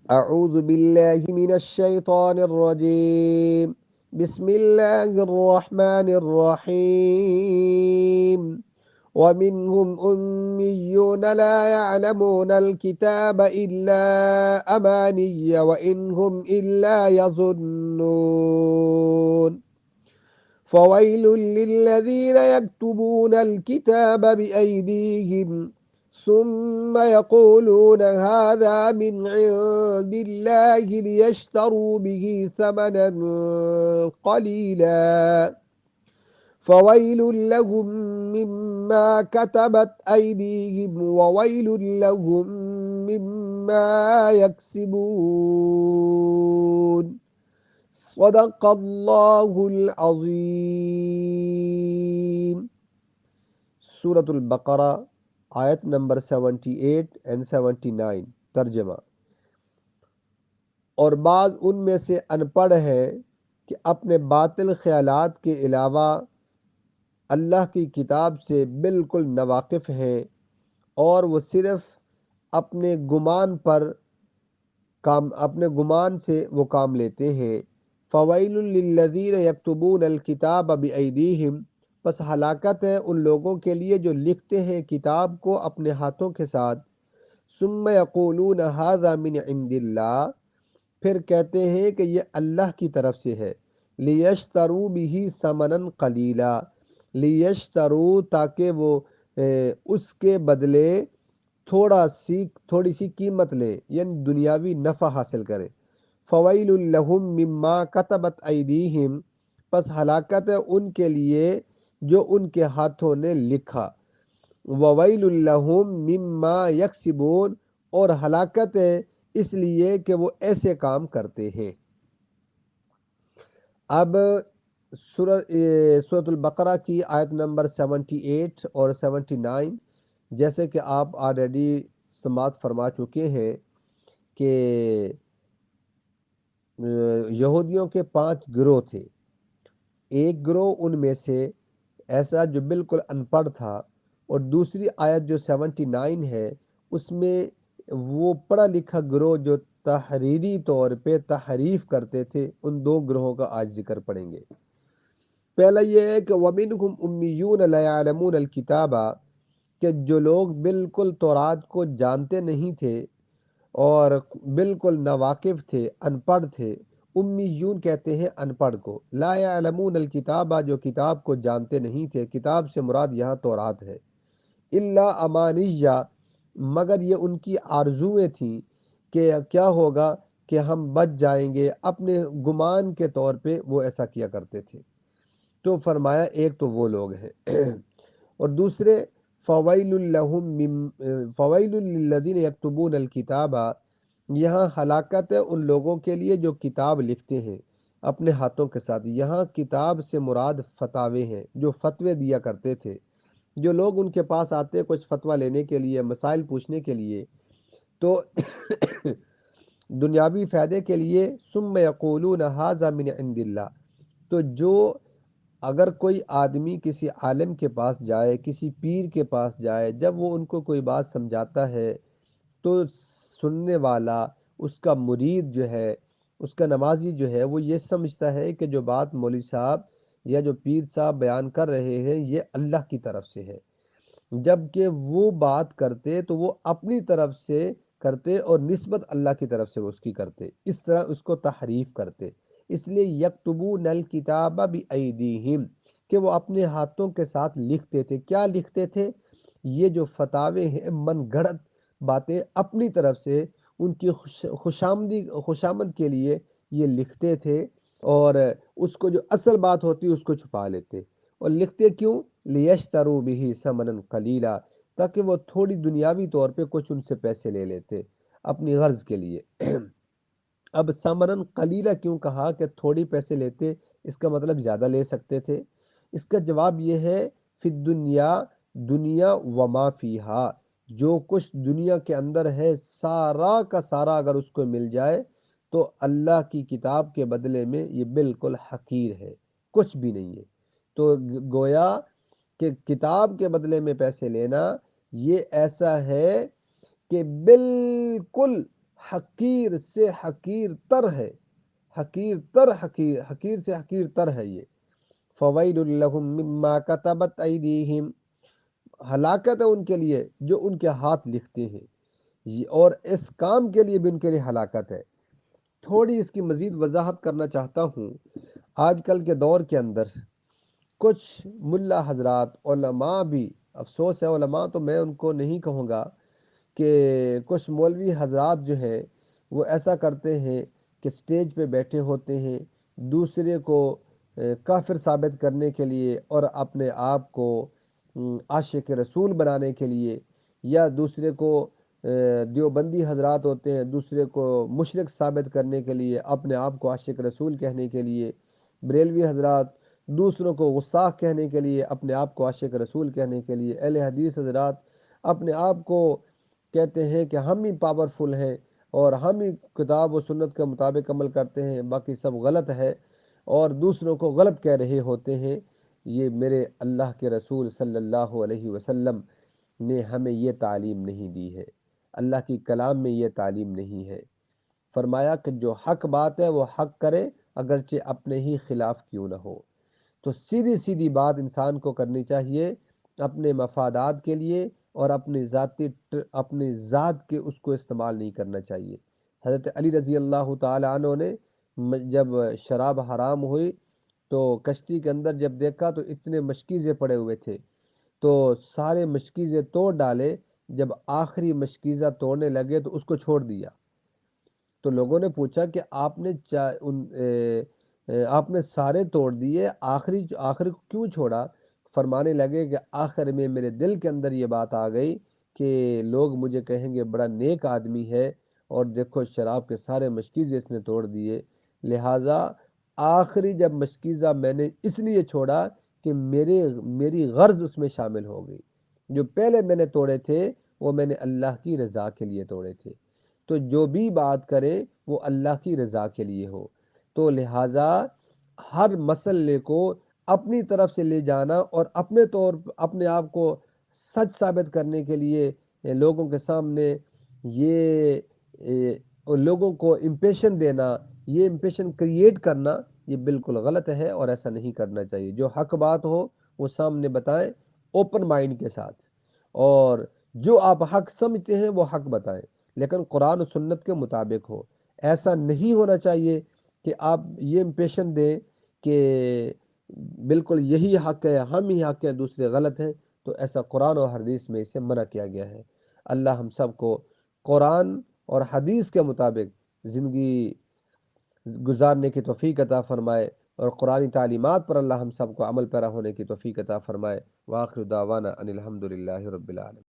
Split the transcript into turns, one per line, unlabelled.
اعوذ باللہ من الشیطان الرجیم بسم اللہ الرحمن الرحیم ومنهم أميون لا يعلمون الكتاب إلا أماني وإن هم إلا يظنون فويل للذين يكتبون الكتاب بأيديهم ثم يقولون هذا من عند الله ليشتروا به ثمنا قليلا فويل لهم مما كتبت أيديهم وويل لهم مما يكسبون صدق اللہ العظیم۔ سورۃ البقرہ آیت نمبر 78 and 79 ترجمہ۔ اور بعض ان میں سے ان پڑھ ہے کہ اپنے باطل خیالات کے علاوہ اللہ کی کتاب سے بالکل ناواقف ہیں اور وہ صرف اپنے گمان سے وہ کام لیتے ہیں۔ فویل للذین یکتبون الکتاب بایدیہم، پس ہلاکت ہے ان لوگوں کے لیے جو لکھتے ہیں کتاب کو اپنے ہاتھوں کے ساتھ، ثم یقولون ھذا من عند اللہ، پھر کہتے ہیں کہ یہ اللہ کی طرف سے ہے، لیشتروا بہ ثمنا قلیلا، لیشتروا تاکہ وہ اس کے بدلے تھوڑی سی قیمت لیں، یعنی دنیاوی نفع حاصل کریں۔ فویل لہم مما کتبت ایدیہم، پس ہلاکت ہے ان کے لیے جو ان کے ہاتھوں نے لکھا، وویل لہم مما یکسبون، اور ہلاکت ہے اس لیے کہ وہ ایسے کام کرتے ہیں۔ اب سورۃ البقرہ کی آیت نمبر 78 اور 79، جیسے کہ آپ آلریڈی سماعت فرما چکے ہیں کہ یہودیوں کے 5 گروہ تھے۔ ایک گروہ ان میں سے ایسا جو بالکل ان پڑھ تھا، اور دوسری آیت جو 79 ہے اس میں وہ پڑھا لکھا گروہ جو تحریری طور پہ تحریف کرتے تھے، ان 2 گروہوں کا آج ذکر پڑھیں گے۔ پہلا یہ ہے کہ وَمِنْهُمْ أُمِّيُّونَ لَا يَعْلَمُونَ الْكِتَابَ، کہ جو لوگ بالکل تورات کو جانتے نہیں تھے اور بالکل ناواقف تھے، ان پڑھ تھے۔ امیون کہتے ہیں ان پڑھ کو، لا یعلمون الکتاب، جو کتاب کو جانتے نہیں تھے۔ کتاب سے مراد یہاں تورات ہے۔ الا امانیہ، مگر یہ ان کی آرزویں تھیں کہ کیا ہوگا کہ ہم بچ جائیں گے، اپنے گمان کے طور پہ وہ ایسا کیا کرتے تھے۔ تو فرمایا ایک تو وہ لوگ ہیں، اور دوسرے فویل للذین یکتبون الکتاب، یہاں ہلاکت ہے ان لوگوں کے لیے جو کتاب لکھتے ہیں اپنے ہاتھوں کے ساتھ۔ یہاں کتاب سے مراد فتاوے ہیں، جو فتوے دیا کرتے تھے، جو لوگ ان کے پاس آتے کچھ فتویٰ لینے کے لیے، مسائل پوچھنے کے لیے، تو دنیاوی فائدے کے لیے، ثم یقولون ھذا من عند اللہ، تو جو اگر کوئی آدمی کسی عالم کے پاس جائے، کسی پیر کے پاس جائے، جب وہ ان کو کوئی بات سمجھاتا ہے تو سننے والا، اس کا مرید جو ہے، اس کا نمازی جو ہے، وہ یہ سمجھتا ہے کہ جو بات مولوی صاحب یا جو پیر صاحب بیان کر رہے ہیں یہ اللہ کی طرف سے ہے، جبکہ وہ بات کرتے تو وہ اپنی طرف سے کرتے اور نسبت اللہ کی طرف سے اس کی کرتے، اس طرح اس کو تحریف کرتے۔ اس لیے یکتبون الکتاب بایدیہم، کہ وہ اپنے ہاتھوں کے ساتھ لکھتے تھے۔ کیا لکھتے تھے؟ یہ جو فتاوے ہیں، من گھڑت باتیں اپنی طرف سے ان کی خوشامد کے لیے یہ لکھتے تھے، اور اس کو جو اصل بات ہوتی اس کو چھپا لیتے۔ اور لکھتے کیوں؟ لیشتروا بہ ثمنا قلیلا، تاکہ وہ تھوڑی دنیاوی طور پہ کچھ ان سے پیسے لے لیتے اپنی غرض کے لیے۔ اب ثمنا قلیلا کیوں کہا کہ تھوڑی پیسے لیتے؟ اس کا مطلب زیادہ لے سکتے تھے۔ اس کا جواب یہ ہے فی الدنیا، دنیا وما فیہا، جو کچھ دنیا کے اندر ہے سارا کا سارا اگر اس کو مل جائے تو اللہ کی کتاب کے بدلے میں یہ بالکل حقیر ہے، کچھ بھی نہیں ہے۔ تو گویا کہ کتاب کے بدلے میں پیسے لینا یہ ایسا ہے کہ بالکل حقیر سے حقیر تر ہے، حقیر تر حقیر، حقیر سے حقیر تر ہے یہ۔ فویل لہم مما کتبت ایدیہم، ہلاکت ہے ان کے لیے جو ان کے ہاتھ لکھتے ہیں، اور اس کام کے لیے بھی ان کے لیے ہلاکت ہے۔ تھوڑی اس کی مزید وضاحت کرنا چاہتا ہوں۔ آج کل کے دور کے اندر کچھ ملا حضرات، علماء بھی، افسوس ہے علماء تو میں ان کو نہیں کہوں گا، کہ کچھ مولوی حضرات جو ہیں وہ ایسا کرتے ہیں کہ سٹیج پہ بیٹھے ہوتے ہیں، دوسرے کو کافر ثابت کرنے کے لیے اور اپنے آپ کو عاشق رسول بنانے کے لیے، یا دوسرے کو دیوبندی حضرات ہوتے ہیں دوسرے کو مشرک ثابت کرنے کے لیے، اپنے آپ کو عاشق رسول کہنے کے لیے، بریلوی حضرات دوسروں کو گستاخ کہنے کے لیے، اپنے آپ کو عاشق رسول کہنے کے لیے، اہل حدیث حضرات اپنے آپ کو کہتے ہیں کہ ہم ہی پاورفل ہیں اور ہم ہی کتاب و سنت کے مطابق عمل کرتے ہیں، باقی سب غلط ہے، اور دوسروں کو غلط کہہ رہے ہوتے ہیں۔ یہ میرے اللہ کے رسول صلی اللہ علیہ وسلم نے ہمیں یہ تعلیم نہیں دی ہے، اللہ کی کلام میں یہ تعلیم نہیں ہے۔ فرمایا کہ جو حق بات ہے وہ حق کرے، اگرچہ اپنے ہی خلاف کیوں نہ ہو۔ تو سیدھی سیدھی بات انسان کو کرنی چاہیے، اپنے مفادات کے لیے، اور اپنی ذات کے اس کو استعمال نہیں کرنا چاہیے۔ حضرت علی رضی اللہ تعالی عنہ نے جب شراب حرام ہوئی تو کشتی کے اندر جب دیکھا تو اتنے مشکیزے پڑے ہوئے تھے، تو سارے مشکیزے توڑ ڈالے، جب آخری مشکیزہ توڑنے لگے تو اس کو چھوڑ دیا۔ تو لوگوں نے پوچھا کہ آپ نے سارے توڑ دیے، آخری کو کیوں چھوڑا؟ فرمانے لگے کہ آخر میں میرے دل کے اندر یہ بات آ گئی کہ لوگ مجھے کہیں گے بڑا نیک آدمی ہے، اور دیکھو شراب کے سارے مشکیزے اس نے توڑ دیے، لہٰذا آخری جب مشکیزہ میں نے اس لیے چھوڑا کہ میری غرض اس میں شامل ہو گئی، جو پہلے میں نے توڑے تھے وہ میں نے اللہ کی رضا کے لیے توڑے تھے۔ تو جو بھی بات کرے وہ اللہ کی رضا کے لیے ہو، تو لہٰذا ہر مسئلے کو اپنی طرف سے لے جانا اور اپنے آپ کو سچ ثابت کرنے کے لیے لوگوں کے سامنے یہ لوگوں کو امپریشن دینا، یہ امپریشن کریٹ کرنا، یہ بالکل غلط ہے اور ایسا نہیں کرنا چاہیے۔ جو حق بات ہو وہ سامنے بتائیں اوپن مائنڈ کے ساتھ، اور جو آپ حق سمجھتے ہیں وہ حق بتائیں، لیکن قرآن و سنت کے مطابق ہو۔ ایسا نہیں ہونا چاہیے کہ آپ یہ امپریشن دیں کہ بالکل یہی حق ہے، ہم ہی حق ہیں، دوسرے غلط ہیں، تو ایسا قرآن و حدیث میں اسے منع کیا گیا ہے۔ اللہ ہم سب کو قرآن اور حدیث کے مطابق زندگی گزارنے کی توفیق عطا فرمائے، اور قرآنی تعلیمات پر اللہ ہم سب کو عمل پیرا ہونے کی توفیق عطا فرمائے۔ وآخر دعوانا ان الحمد للہ رب العالمین۔